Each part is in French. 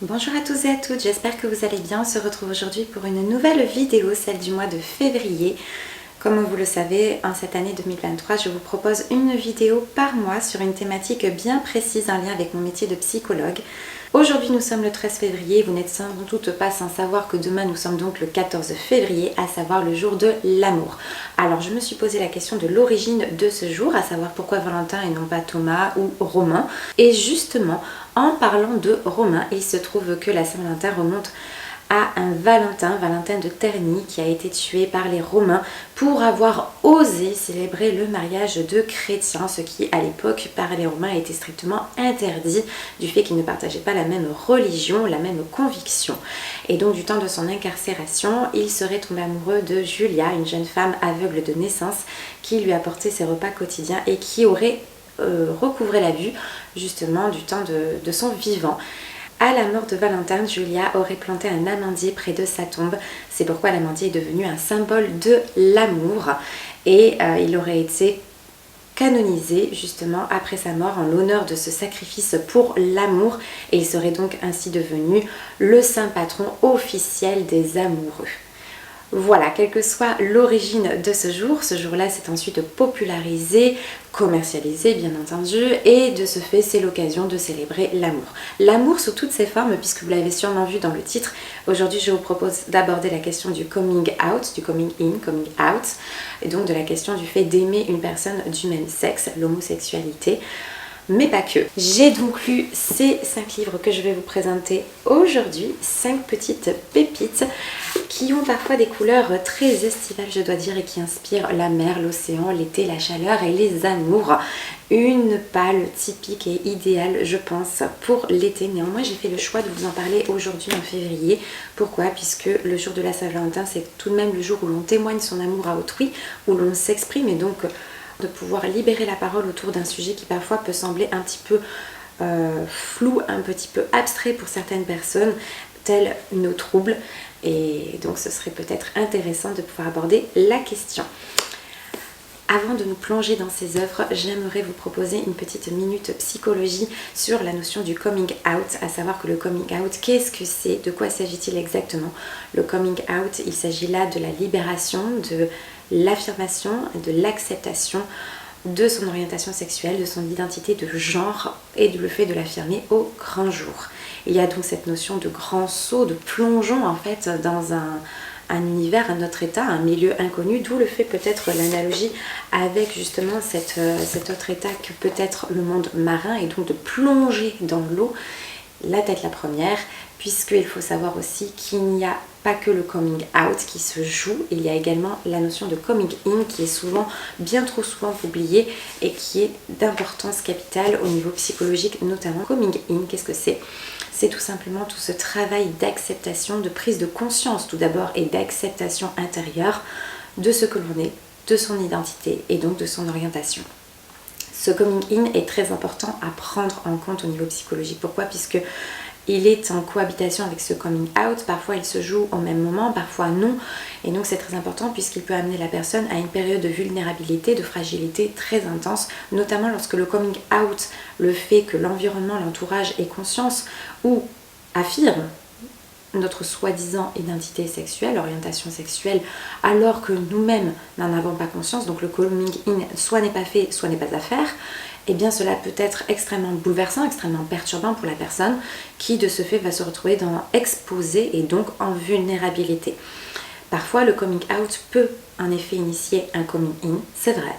Bonjour à tous et à toutes, j'espère que vous allez bien. On se retrouve aujourd'hui pour une nouvelle vidéo, celle du mois de février. Comme vous le savez, en cette année 2023, je vous propose une vidéo par mois sur une thématique bien précise en lien avec mon métier de psychologue. Aujourd'hui, nous sommes le 13 février, vous n'êtes sans doute pas sans savoir que demain, nous sommes donc le 14 février, à savoir le jour de l'amour. Alors, je me suis posé la question de l'origine de ce jour, à savoir pourquoi Valentin et non pas Thomas ou Romain. Et justement, en parlant de Romain, il se trouve que la Saint-Valentin remonte à un Valentin de Terni, qui a été tué par les Romains pour avoir osé célébrer le mariage de chrétiens, ce qui à l'époque par les Romains était strictement interdit du fait qu'ils ne partageaient pas la même religion, la même conviction. Et donc du temps de son incarcération, il serait tombé amoureux de Julia, une jeune femme aveugle de naissance qui lui apportait ses repas quotidiens et qui aurait recouvré la vue justement du temps de son vivant. À la mort de Valentin, Julia aurait planté un amandier près de sa tombe. C'est pourquoi l'amandier est devenu un symbole de l'amour. Et il aurait été canonisé justement après sa mort en l'honneur de ce sacrifice pour l'amour. Et il serait donc ainsi devenu le saint patron officiel des amoureux. Voilà, quelle que soit l'origine de ce jour-là s'est ensuite popularisé, commercialisé bien entendu, et de ce fait c'est l'occasion de célébrer l'amour. L'amour sous toutes ses formes, puisque vous l'avez sûrement vu dans le titre. Aujourd'hui je vous propose d'aborder la question du coming out, du coming in, coming out, et donc de la question du fait d'aimer une personne du même sexe, l'homosexualité. Mais pas que. J'ai donc lu ces 5 livres que je vais vous présenter aujourd'hui, 5 petites pépites qui ont parfois des couleurs très estivales je dois dire et qui inspirent la mer, l'océan, l'été, la chaleur et les amours. Une palle typique et idéale je pense pour l'été. Néanmoins j'ai fait le choix de vous en parler aujourd'hui en février. Pourquoi? Puisque le jour de la Saint-Valentin c'est tout de même le jour où l'on témoigne son amour à autrui, où l'on s'exprime et donc de pouvoir libérer la parole autour d'un sujet qui parfois peut sembler un petit peu flou, un petit peu abstrait pour certaines personnes, tels nos troubles. Et donc ce serait peut-être intéressant de pouvoir aborder la question. Avant de nous plonger dans ces œuvres, j'aimerais vous proposer une petite minute psychologie sur la notion du coming out, à savoir que le coming out, qu'est-ce que c'est? De quoi s'agit-il exactement? Le coming out, il s'agit là de la libération, de l'affirmation, de l'acceptation de son orientation sexuelle, de son identité de genre et le fait de l'affirmer au grand jour. Il y a donc cette notion de grand saut, de plongeon en fait dans un univers, un autre état, un milieu inconnu, d'où le fait peut-être l'analogie avec justement cet autre état que peut être le monde marin, et donc de plonger dans l'eau, la tête la première, puisqu'il faut savoir aussi qu'il n'y a pas que le coming out qui se joue, il y a également la notion de coming in qui est souvent, bien trop souvent oubliée et qui est d'importance capitale au niveau psychologique notamment. Coming in, qu'est-ce que c'est? C'est tout simplement tout ce travail d'acceptation, de prise de conscience tout d'abord et d'acceptation intérieure de ce que l'on est, de son identité et donc de son orientation. Ce coming in est très important à prendre en compte au niveau psychologique. Pourquoi? Puisque il est en cohabitation avec ce coming out, parfois il se joue au même moment, parfois non, et donc c'est très important puisqu'il peut amener la personne à une période de vulnérabilité, de fragilité très intense, notamment lorsque le coming out, le fait que l'environnement, l'entourage ait conscience ou affirme notre soi-disant identité sexuelle, orientation sexuelle, alors que nous-mêmes n'en avons pas conscience, donc le coming in soit n'est pas fait, soit n'est pas à faire, et bien cela peut être extrêmement bouleversant, extrêmement perturbant pour la personne qui de ce fait va se retrouver exposée et donc en vulnérabilité. Parfois le coming out peut en effet initier un coming in, c'est vrai.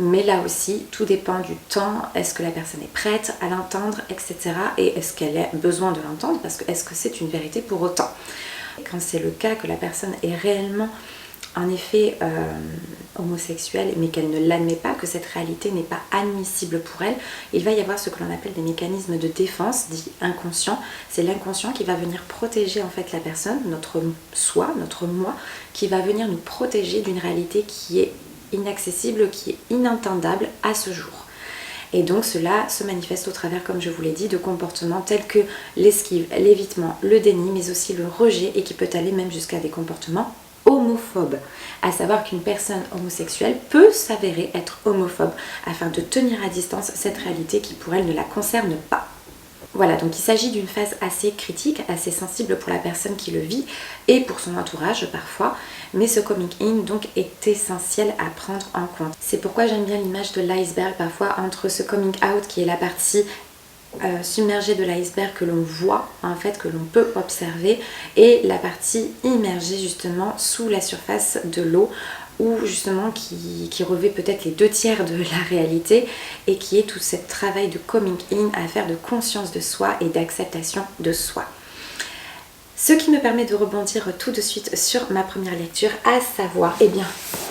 Mais là aussi, tout dépend du temps, est-ce que la personne est prête à l'entendre, etc. Et est-ce qu'elle a besoin de l'entendre, parce que est-ce que c'est une vérité pour autant? Quand c'est le cas que la personne est réellement, en effet, homosexuelle, mais qu'elle ne l'admet pas, que cette réalité n'est pas admissible pour elle, il va y avoir ce que l'on appelle des mécanismes de défense, dits inconscients. C'est l'inconscient qui va venir protéger en fait la personne, notre soi, notre moi, qui va venir nous protéger d'une réalité qui est inaccessible, qui est inentendable à ce jour. Et donc cela se manifeste au travers, comme je vous l'ai dit, de comportements tels que l'esquive, l'évitement, le déni, mais aussi le rejet, et qui peut aller même jusqu'à des comportements homophobes. À savoir qu'une personne homosexuelle peut s'avérer être homophobe afin de tenir à distance cette réalité qui pour elle ne la concerne pas. Voilà, donc il s'agit d'une phase assez critique, assez sensible pour la personne qui le vit et pour son entourage parfois, mais ce coming in donc est essentiel à prendre en compte. C'est pourquoi j'aime bien l'image de l'iceberg parfois entre ce coming out qui est la partie submergée de l'iceberg que l'on voit en fait, que l'on peut observer, et la partie immergée justement sous la surface de l'eau, ou justement qui revêt peut-être les 2/3 de la réalité, et qui est tout ce travail de coming in à faire, de conscience de soi et d'acceptation de soi. Ce qui me permet de rebondir tout de suite sur ma première lecture, à savoir, eh bien,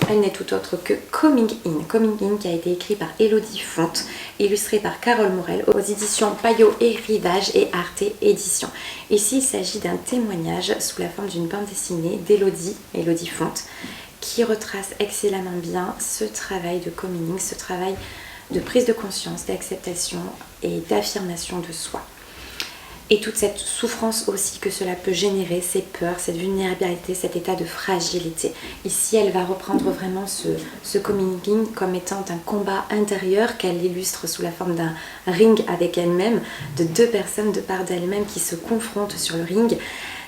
elle n'est tout autre que Coming In. Coming In qui a été écrit par Elodie Fonte, illustré par Carole Morel aux éditions Payot et Rivage et Arte Éditions. Ici, il s'agit d'un témoignage sous la forme d'une bande dessinée Elodie Fonte, qui retrace excellemment bien ce travail de coming in, ce travail de prise de conscience, d'acceptation et d'affirmation de soi. Et toute cette souffrance aussi que cela peut générer, ces peurs, cette vulnérabilité, cet état de fragilité. Ici, elle va reprendre vraiment ce coming in comme étant un combat intérieur qu'elle illustre sous la forme d'un ring avec elle-même, de 2 personnes de part d'elle-même qui se confrontent sur le ring,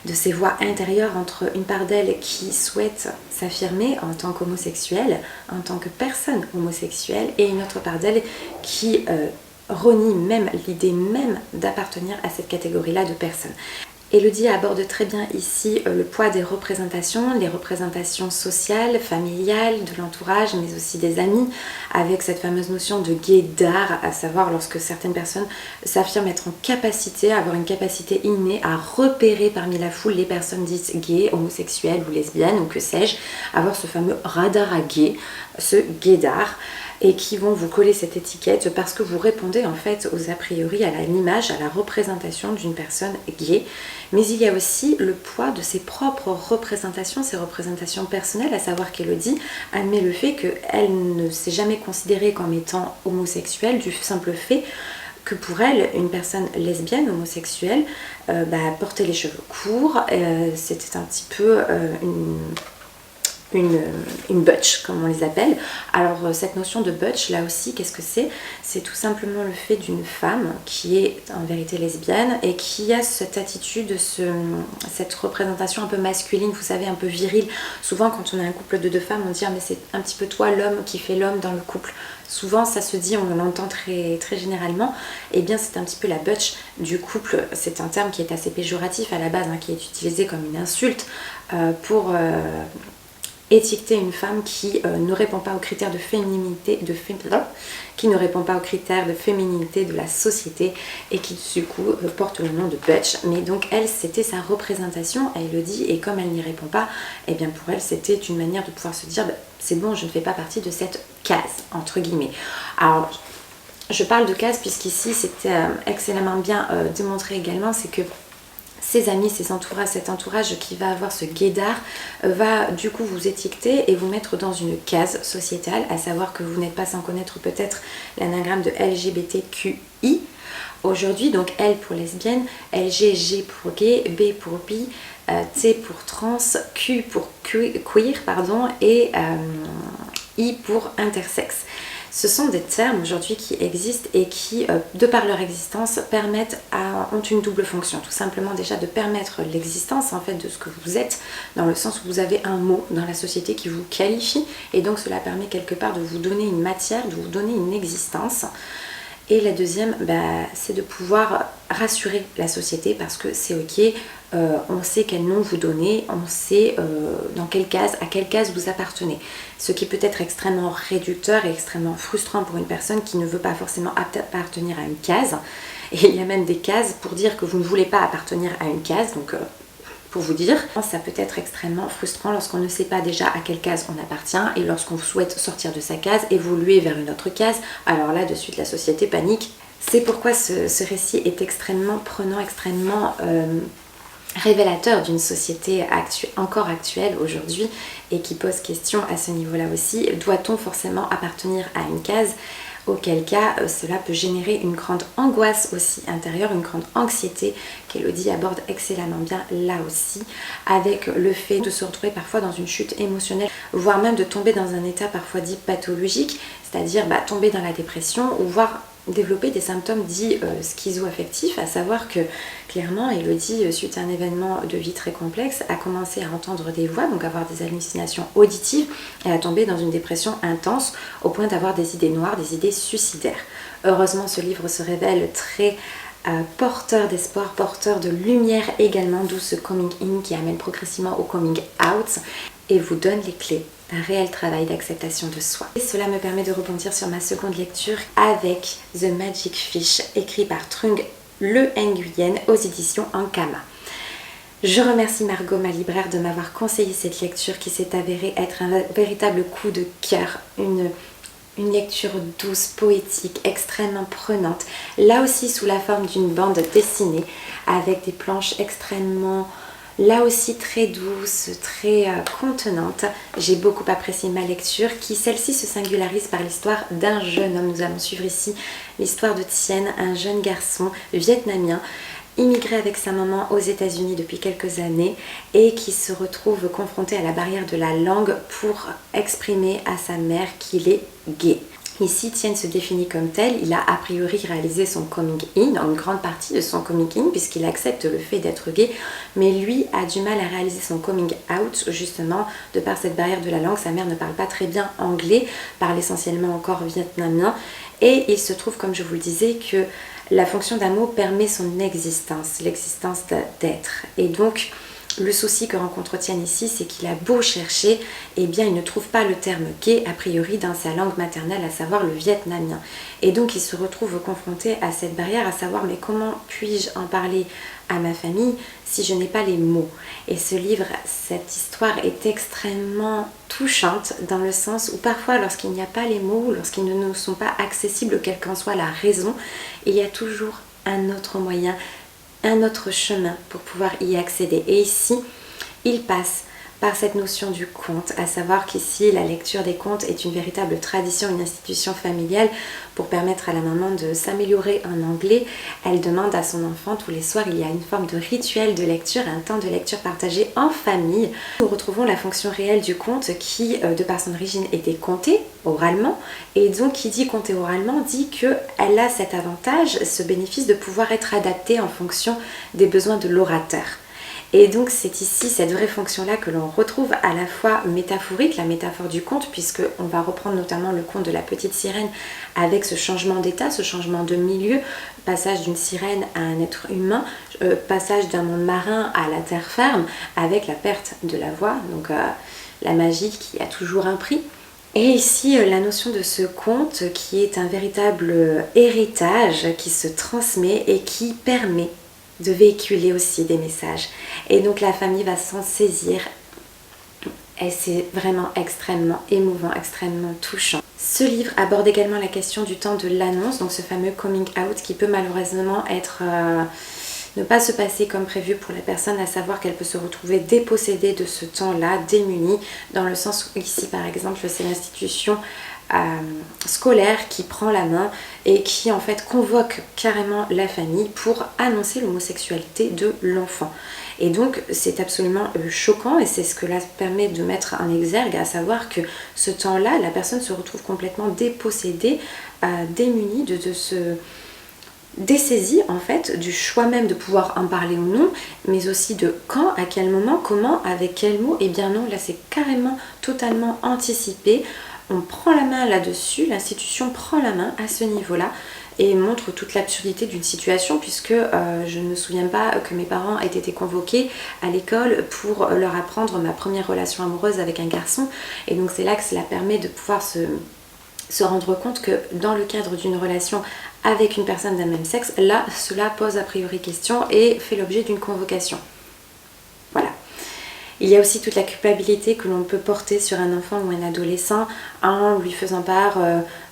de ces voix intérieures entre une part d'elle qui souhaite s'affirmer en tant qu'homosexuelle, en tant que personne homosexuelle, et une autre part d'elle qui renie même l'idée même d'appartenir à cette catégorie-là de personnes. Elodie aborde très bien ici le poids des représentations, les représentations sociales, familiales, de l'entourage, mais aussi des amis, avec cette fameuse notion de gaydar, à savoir lorsque certaines personnes s'affirment être en capacité, avoir une capacité innée à repérer parmi la foule les personnes dites gays, homosexuelles ou lesbiennes ou que sais-je, avoir ce fameux radar à gay, ce gaydar, et qui vont vous coller cette étiquette parce que vous répondez en fait aux a priori, à l'image, à la représentation d'une personne gay. Mais il y a aussi le poids de ses propres représentations, ses représentations personnelles, à savoir qu'Elodie admet le fait qu'elle ne s'est jamais considérée comme étant homosexuelle du simple fait que pour elle, une personne lesbienne, homosexuelle, porter les cheveux courts, c'était un petit peu une butch comme on les appelle. Alors cette notion de butch là aussi, qu'est-ce que c'est? C'est tout simplement le fait d'une femme qui est en vérité lesbienne et qui a cette attitude, cette représentation un peu masculine, vous savez, un peu virile. Souvent quand on a un couple de 2 femmes, on dit ah, mais c'est un petit peu toi l'homme qui fait l'homme dans le couple. Souvent ça se dit, on l'entend très, très généralement. Et bien c'est un petit peu la butch du couple. C'est un terme qui est assez péjoratif à la base, qui est utilisé comme une insulte pour étiqueter une femme qui ne répond pas aux critères de féminité, qui ne répond pas aux critères de féminité de la société et qui du coup porte le nom de butch. Mais donc elle, c'était sa représentation, elle le dit, et comme elle n'y répond pas, et bien pour elle c'était une manière de pouvoir se dire c'est bon, je ne fais pas partie de cette case entre guillemets. Alors je parle de case puisqu'ici c'était excellemment bien démontré également, c'est que ses amis, ses entourages, cet entourage qui va avoir ce gaydar va du coup vous étiqueter et vous mettre dans une case sociétale, à savoir que vous n'êtes pas sans connaître peut-être l'anagramme de LGBTQI. Aujourd'hui, donc L pour lesbienne, LG pour gay, B pour bi, T pour trans, Q pour queer, et I pour intersexe. Ce sont des termes aujourd'hui qui existent et qui, de par leur existence, ont une double fonction. Tout simplement déjà de permettre l'existence en fait de ce que vous êtes, dans le sens où vous avez un mot dans la société qui vous qualifie, et donc cela permet quelque part de vous donner une matière, de vous donner une existence. Et la deuxième, c'est de pouvoir rassurer la société parce que c'est ok, on sait quel nom vous donnez, on sait à quelle case vous appartenez. Ce qui peut être extrêmement réducteur et extrêmement frustrant pour une personne qui ne veut pas forcément appartenir à une case. Et il y a même des cases pour dire que vous ne voulez pas appartenir à une case, donc pour vous dire, ça peut être extrêmement frustrant lorsqu'on ne sait pas déjà à quelle case on appartient et lorsqu'on souhaite sortir de sa case, évoluer vers une autre case, alors là de suite la société panique. C'est pourquoi ce récit est extrêmement prenant, extrêmement révélateur d'une société encore actuelle aujourd'hui et qui pose question à ce niveau-là aussi. Doit-on forcément appartenir à une case ? Auquel cas cela peut générer une grande angoisse aussi intérieure, une grande anxiété qu'Elodie aborde excellemment bien là aussi, avec le fait de se retrouver parfois dans une chute émotionnelle, voire même de tomber dans un état parfois dit pathologique, c'est-à-dire tomber dans la dépression ou voire développer des symptômes dits schizo-affectifs, à savoir que clairement Elodie, suite à un événement de vie très complexe, a commencé à entendre des voix, donc avoir des hallucinations auditives et à tomber dans une dépression intense au point d'avoir des idées noires, des idées suicidaires. Heureusement, ce livre se révèle très porteur d'espoir, porteur de lumière également, d'où ce coming in qui amène progressivement au coming out et vous donne les clés d'un réel travail d'acceptation de soi. Et cela me permet de rebondir sur ma seconde lecture avec The Magic Fish, écrit par Trung Le Nguyen aux éditions Ankama. Je remercie Margot, ma libraire, de m'avoir conseillé cette lecture qui s'est avérée être un véritable coup de cœur, une lecture douce, poétique, extrêmement prenante, là aussi sous la forme d'une bande dessinée avec des planches extrêmement, là aussi très douces, très contenantes. J'ai beaucoup apprécié ma lecture qui, celle-ci, se singularise par l'histoire d'un jeune homme. Nous allons suivre ici l'histoire de Tien, un jeune garçon vietnamien immigré avec sa maman aux États-Unis depuis quelques années et qui se retrouve confronté à la barrière de la langue pour exprimer à sa mère qu'il est gay. Ici, Tien se définit comme tel. Il a priori réalisé son coming in, une grande partie de son coming in, puisqu'il accepte le fait d'être gay, mais lui a du mal à réaliser son coming out, justement, de par cette barrière de la langue. Sa mère ne parle pas très bien anglais, parle essentiellement encore vietnamien, et il se trouve, comme je vous le disais, que la fonction d'un mot permet son existence, l'existence d'être. Et donc, le souci que rencontre Tien ici, c'est qu'il a beau chercher, eh bien il ne trouve pas le terme gay a priori dans sa langue maternelle, à savoir le vietnamien. Et donc il se retrouve confronté à cette barrière, à savoir mais comment puis-je en parler à ma famille si je n'ai pas les mots? Et ce livre, cette histoire est extrêmement touchante dans le sens où parfois lorsqu'il n'y a pas les mots, lorsqu'ils ne nous sont pas accessibles, quelle qu'en soit la raison, il y a toujours un autre moyen, un autre chemin pour pouvoir y accéder. Et ici, il passe par cette notion du conte, à savoir qu'ici, la lecture des contes est une véritable tradition, une institution familiale pour permettre à la maman de s'améliorer en anglais. Elle demande à son enfant tous les soirs, il y a une forme de rituel de lecture, un temps de lecture partagé en famille. Nous retrouvons la fonction réelle du conte qui, de par son origine, était contée oralement. Et donc, qui dit compter oralement dit qu'elle a cet avantage, ce bénéfice de pouvoir être adaptée en fonction des besoins de l'orateur. Et donc c'est ici cette vraie fonction-là que l'on retrouve à la fois métaphorique, la métaphore du conte, puisqu'on va reprendre notamment le conte de la petite sirène avec ce changement d'état, ce changement de milieu, passage d'une sirène à un être humain, passage d'un monde marin à la terre ferme, avec la perte de la voix, donc la magie qui a toujours un prix. Et ici, la notion de ce conte qui est un véritable héritage qui se transmet et qui permet de véhiculer aussi des messages. Et donc la famille va s'en saisir et c'est vraiment extrêmement émouvant, extrêmement touchant. Ce livre aborde également la question du temps de l'annonce, donc ce fameux coming out qui peut malheureusement être ne pas se passer comme prévu pour la personne, à savoir qu'elle peut se retrouver dépossédée de ce temps-là, démunie, dans le sens où ici par exemple c'est l'institution scolaire qui prend la main et qui en fait convoque carrément la famille pour annoncer l'homosexualité de l'enfant. Et donc c'est absolument choquant et c'est ce que là permet de mettre en exergue, à savoir que ce temps-là, la personne se retrouve complètement dépossédée, démunie de ce dessaisie en fait du choix même de pouvoir en parler ou non, mais aussi de quand, à quel moment, comment, avec quel mot. Et bien non, là c'est carrément totalement anticipé. On prend la main là-dessus, l'institution prend la main à ce niveau-là et montre toute l'absurdité d'une situation, puisque je ne me souviens pas que mes parents aient été convoqués à l'école pour leur apprendre ma première relation amoureuse avec un garçon. Et donc c'est là que cela permet de pouvoir se rendre compte que dans le cadre d'une relation avec une personne d'un même sexe, là cela pose a priori question et fait l'objet d'une convocation. Voilà. Il y a aussi toute la culpabilité que l'on peut porter sur un enfant ou un adolescent en lui faisant part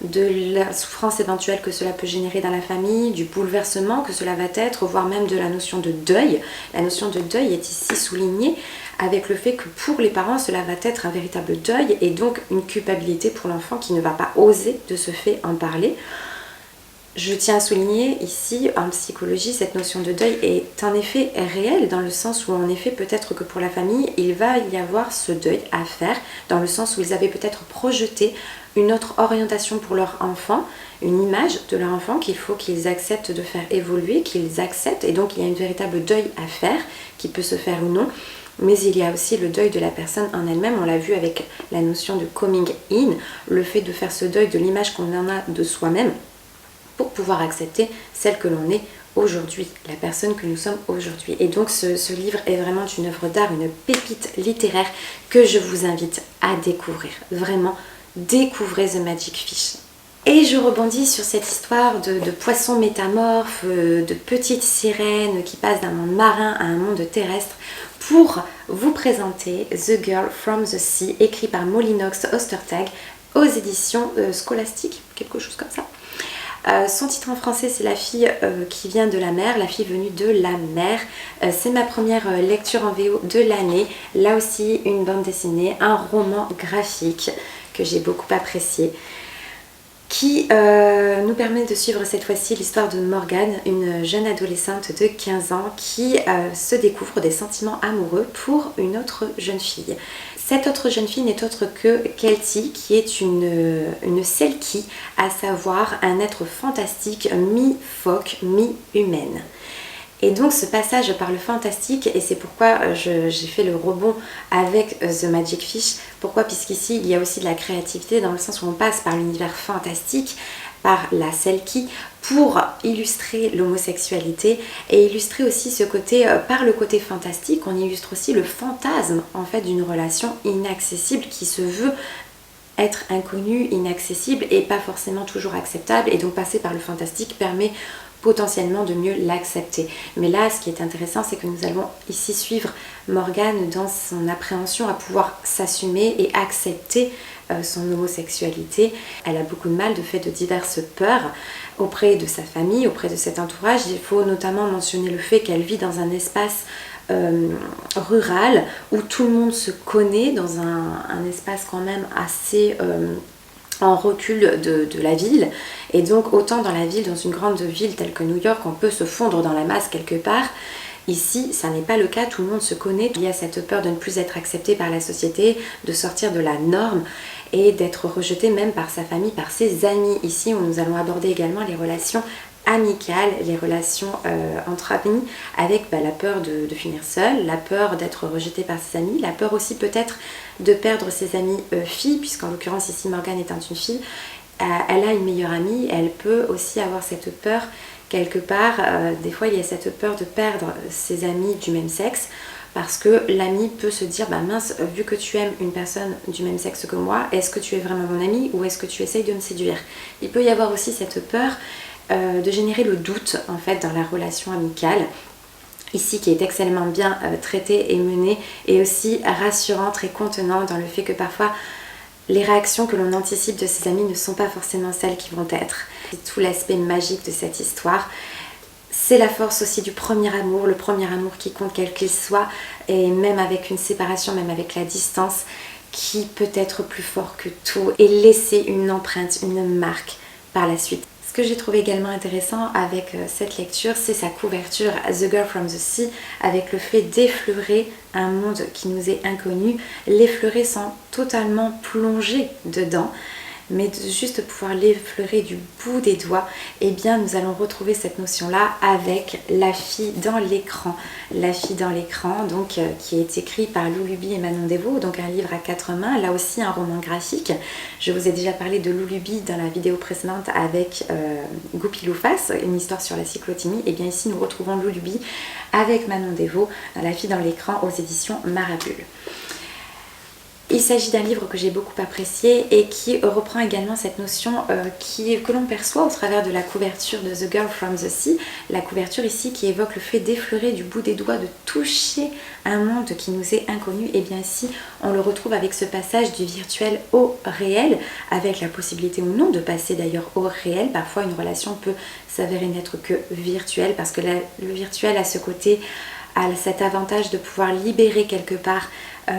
de la souffrance éventuelle que cela peut générer dans la famille, du bouleversement que cela va être, voire même de la notion de deuil. La notion de deuil est ici soulignée avec le fait que pour les parents cela va être un véritable deuil et donc une culpabilité pour l'enfant qui ne va pas oser de ce fait en parler. Je tiens à souligner ici, en psychologie, cette notion de deuil est en effet réelle, dans le sens où en effet peut-être que pour la famille, il va y avoir ce deuil à faire, dans le sens où ils avaient peut-être projeté une autre orientation pour leur enfant, une image de leur enfant qu'il faut qu'ils acceptent de faire évoluer, qu'ils acceptent, et donc il y a une véritable deuil à faire, qui peut se faire ou non. Mais il y a aussi le deuil de la personne en elle-même, on l'a vu avec la notion de coming in, le fait de faire ce deuil de l'image qu'on en a de soi-même, pour pouvoir accepter celle que l'on est aujourd'hui, la personne que nous sommes aujourd'hui. Et donc ce livre est vraiment une œuvre d'art, une pépite littéraire que je vous invite à découvrir. Vraiment, découvrez The Magic Fish. Et je rebondis sur cette histoire de poissons métamorphes, de petites sirènes qui passent d'un monde marin à un monde terrestre, pour vous présenter The Girl from the Sea, écrit par Molly Knox Ostertag aux éditions Scholastic, quelque chose comme ça. Son titre en français, c'est La fille qui vient de la mer, la fille venue de la mer. C'est ma première lecture en VO de l'année. Là aussi, une bande dessinée, un roman graphique que j'ai beaucoup apprécié, qui nous permet de suivre cette fois-ci l'histoire de Morgane, une jeune adolescente de 15 ans qui se découvre des sentiments amoureux pour une autre jeune fille. Cette autre jeune fille n'est autre que Kelty, qui est une Selkie, à savoir un être fantastique, mi-phoque, mi-humaine. Et donc ce passage par le fantastique, et c'est pourquoi j'ai fait le rebond avec The Magic Fish. Pourquoi? Puisqu'ici il y a aussi de la créativité, dans le sens où on passe par l'univers fantastique, par la Selkie, pour illustrer l'homosexualité et illustrer aussi ce côté, par le côté fantastique, on illustre aussi le fantasme en fait d'une relation inaccessible qui se veut être inconnue, inaccessible et pas forcément toujours acceptable, et donc passer par le fantastique permet potentiellement de mieux l'accepter. Mais là, ce qui est intéressant, c'est que nous allons ici suivre Morgane dans son appréhension à pouvoir s'assumer et accepter son homosexualité. Elle a beaucoup de mal de fait de diverses peurs auprès de sa famille, auprès de cet entourage. Il faut notamment mentionner le fait qu'elle vit dans un espace rural où tout le monde se connaît, dans un espace quand même assez en recul de la ville, et donc autant dans la ville, dans une grande ville telle que New York, on peut se fondre dans la masse quelque part. Ici, ça n'est pas le cas, tout le monde se connaît, il y a cette peur de ne plus être accepté par la société, de sortir de la norme et d'être rejeté même par sa famille, par ses amis. Ici, où nous allons aborder également les relations amicales, les relations entre amis, avec la peur de finir seule, la peur d'être rejetée par ses amis, la peur aussi peut-être de perdre ses amies filles, puisqu'en l'occurrence ici Morgane étant une fille, elle a une meilleure amie, elle peut aussi avoir cette peur quelque part, des fois il y a cette peur de perdre ses amis du même sexe, parce que l'ami peut se dire, bah mince, vu que tu aimes une personne du même sexe que moi, est-ce que tu es vraiment mon ami ou est-ce que tu essayes de me séduire? Il peut y avoir aussi cette peur de générer le doute en fait dans la relation amicale, ici qui est excellemment bien traitée et menée, et aussi rassurante et contenante dans le fait que parfois les réactions que l'on anticipe de ses amis ne sont pas forcément celles qui vont être. C'est tout l'aspect magique de cette histoire. C'est la force aussi du premier amour, le premier amour qui compte quel qu'il soit, et même avec une séparation, même avec la distance, qui peut être plus fort que tout et laisser une empreinte, une marque par la suite. Ce que j'ai trouvé également intéressant avec cette lecture, c'est sa couverture The Girl from the Sea, avec le fait d'effleurer un monde qui nous est inconnu, l'effleurer sans totalement plonger dedans, mais de juste pouvoir l'effleurer du bout des doigts. Et bien nous allons retrouver cette notion là avec La fille dans l'écran. La fille dans l'écran, donc qui est écrit par Lou Luby et Manon Devaux, donc un livre à 4 mains, là aussi un roman graphique. Je vous ai déjà parlé de Lou Luby dans la vidéo précédente avec Goupil-Ou-Face, une histoire sur la cyclothymie. Et bien ici nous retrouvons Lou Luby avec Manon Devaux, La fille dans l'écran aux éditions Marabule. Il s'agit d'un livre que j'ai beaucoup apprécié et qui reprend également cette notion que l'on perçoit au travers de la couverture de The Girl from the Sea. La couverture ici qui évoque le fait d'effleurer du bout des doigts, de toucher un monde qui nous est inconnu. Et bien ici, on le retrouve avec ce passage du virtuel au réel, avec la possibilité ou non de passer d'ailleurs au réel. Parfois, une relation peut s'avérer n'être que virtuelle, parce que le virtuel a ce côté, a cet avantage de pouvoir libérer quelque part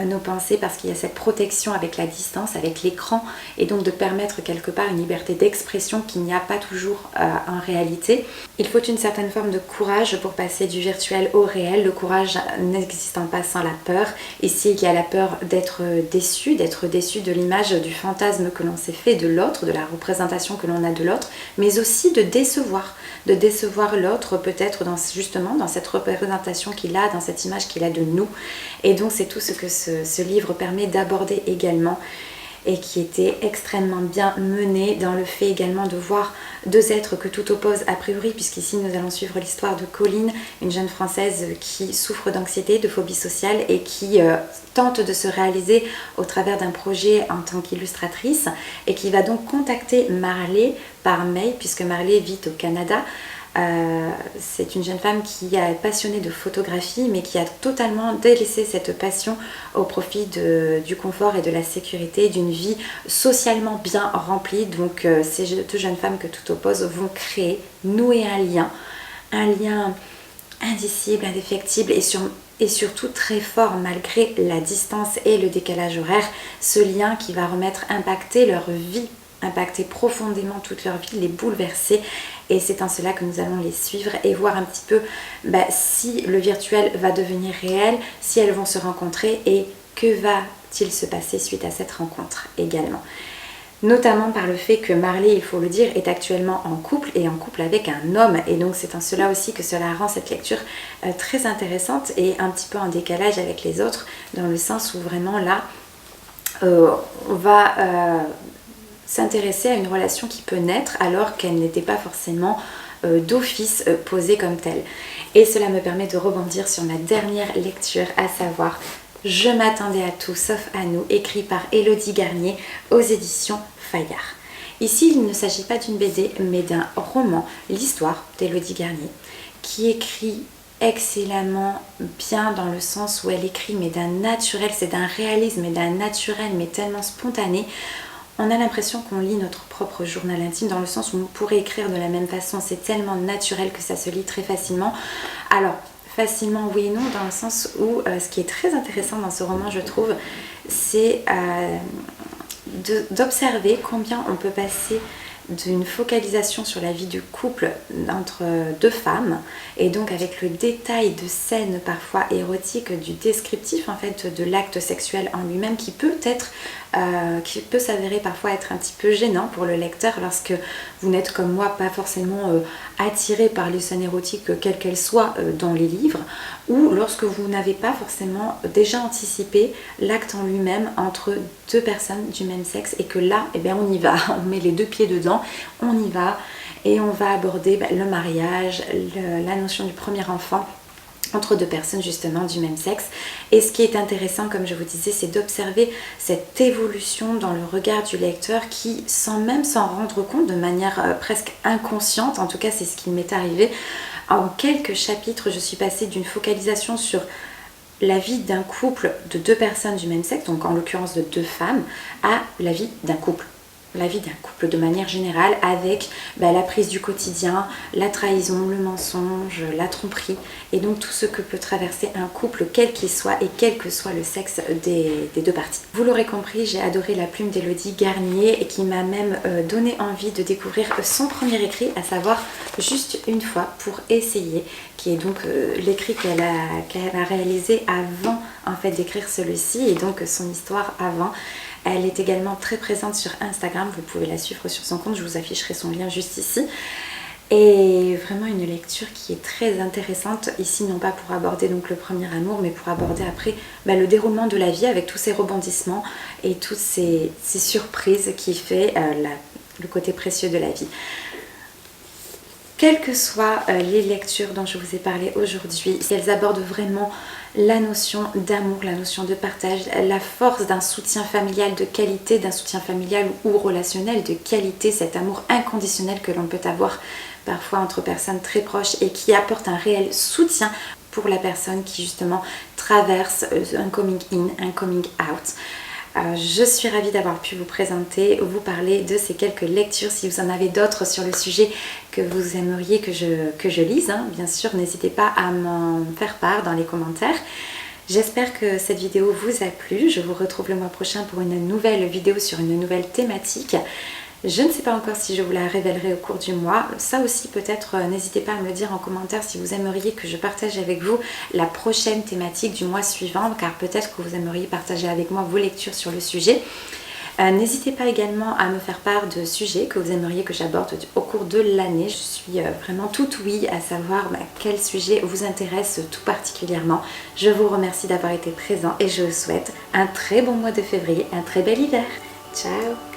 nos pensées, parce qu'il y a cette protection avec la distance, avec l'écran, et donc de permettre quelque part une liberté d'expression qu'il n'y a pas toujours en réalité. Il faut une certaine forme de courage pour passer du virtuel au réel, le courage n'existant pas sans la peur. Ici, il y a la peur d'être déçu de l'image, du fantasme que l'on s'est fait de l'autre, de la représentation que l'on a de l'autre, mais aussi de décevoir l'autre peut-être justement dans cette représentation qu'il a, dans cette image qu'il a de nous. Et donc c'est tout ce que ce livre permet d'aborder également, et qui était extrêmement bien mené dans le fait également de voir deux êtres que tout oppose a priori, puisqu'ici nous allons suivre l'histoire de Colline, une jeune Française qui souffre d'anxiété, de phobie sociale et qui tente de se réaliser au travers d'un projet en tant qu'illustratrice, et qui va donc contacter Marley par mail, puisque Marley vit au Canada. C'est une jeune femme qui est passionnée de photographie, mais qui a totalement délaissé cette passion au profit du confort et de la sécurité, d'une vie socialement bien remplie. Donc ces deux jeunes femmes que tout oppose vont nouer un lien indicible, indéfectible et surtout très fort malgré la distance et le décalage horaire. Ce lien qui va impacter leur vie, impacter profondément toute leur vie, les bouleverser. Et c'est en cela que nous allons les suivre et voir un petit peu si le virtuel va devenir réel, si elles vont se rencontrer et que va-t-il se passer suite à cette rencontre également. Notamment par le fait que Marley, il faut le dire, est actuellement en couple et en couple avec un homme. Et donc c'est en cela aussi que cela rend cette lecture très intéressante et un petit peu en décalage avec les autres, dans le sens où vraiment là, on va s'intéresser à une relation qui peut naître alors qu'elle n'était pas forcément d'office posée comme telle. Et cela me permet de rebondir sur ma dernière lecture, à savoir Je m'attendais à tout sauf à nous, écrit par Élodie Garnier aux éditions Fayard. Ici, il ne s'agit pas d'une BD, mais d'un roman, l'histoire d'Élodie Garnier, qui écrit excellemment bien, dans le sens où elle écrit mais d'un naturel, c'est d'un réalisme et d'un naturel mais tellement spontané. On a l'impression qu'on lit notre propre journal intime, dans le sens où on pourrait écrire de la même façon. C'est tellement naturel que ça se lit très facilement. Alors, facilement oui et non, dans le sens où ce qui est très intéressant dans ce roman, je trouve, c'est d'observer combien on peut passer d'une focalisation sur la vie du couple entre deux femmes, et donc avec le détail de scènes parfois érotiques, du descriptif en fait de l'acte sexuel en lui-même, qui peut s'avérer parfois être un petit peu gênant pour le lecteur lorsque vous n'êtes comme moi pas forcément attiré par les scènes érotiques quelles qu'elles soient dans les livres, ou lorsque vous n'avez pas forcément déjà anticipé l'acte en lui-même entre deux personnes du même sexe, et que là, eh bien, on y va, on met les deux pieds dedans, on y va, et on va aborder le mariage, la notion du premier enfant entre deux personnes justement du même sexe. Et ce qui est intéressant, comme je vous disais, c'est d'observer cette évolution dans le regard du lecteur qui, sans même s'en rendre compte, de manière presque inconsciente, en tout cas c'est ce qui m'est arrivé, en quelques chapitres, je suis passée d'une focalisation sur la vie d'un couple de deux personnes du même sexe, donc en l'occurrence de deux femmes, à la vie d'un couple. La vie d'un couple de manière générale, avec la prise du quotidien, la trahison, le mensonge, la tromperie, et donc tout ce que peut traverser un couple, quel qu'il soit et quel que soit le sexe des deux parties. Vous l'aurez compris, j'ai adoré la plume d'Élodie Garnier, et qui m'a même donné envie de découvrir son premier écrit, à savoir Juste une fois pour essayer, qui est donc l'écrit qu'elle a réalisé avant en fait d'écrire celui-ci, et donc son histoire avant. Elle est également très présente sur Instagram, vous pouvez la suivre sur son compte, je vous afficherai son lien juste ici. Et vraiment une lecture qui est très intéressante, ici non pas pour aborder donc le premier amour, mais pour aborder après le déroulement de la vie avec tous ces rebondissements et toutes ces surprises qui fait le côté précieux de la vie. Quelles que soient les lectures dont je vous ai parlé aujourd'hui, si elles abordent vraiment la notion d'amour, la notion de partage, la force d'un soutien familial de qualité, d'un soutien familial ou relationnel de qualité, cet amour inconditionnel que l'on peut avoir parfois entre personnes très proches et qui apporte un réel soutien pour la personne qui justement traverse un coming in, un coming out. Je suis ravie d'avoir pu vous présenter, vous parler de ces quelques lectures. Si vous en avez d'autres sur le sujet que vous aimeriez que je lise, bien sûr, n'hésitez pas à m'en faire part dans les commentaires. J'espère que cette vidéo vous a plu. Je vous retrouve le mois prochain pour une nouvelle vidéo sur une nouvelle thématique. Je ne sais pas encore si je vous la révélerai au cours du mois. Ça aussi peut-être, n'hésitez pas à me dire en commentaire si vous aimeriez que je partage avec vous la prochaine thématique du mois suivant, car peut-être que vous aimeriez partager avec moi vos lectures sur le sujet. N'hésitez pas également à me faire part de sujets que vous aimeriez que j'aborde au cours de l'année. Je suis vraiment toute oui à savoir quel sujet vous intéresse tout particulièrement. Je vous remercie d'avoir été présent et je vous souhaite un très bon mois de février, un très bel hiver. Ciao!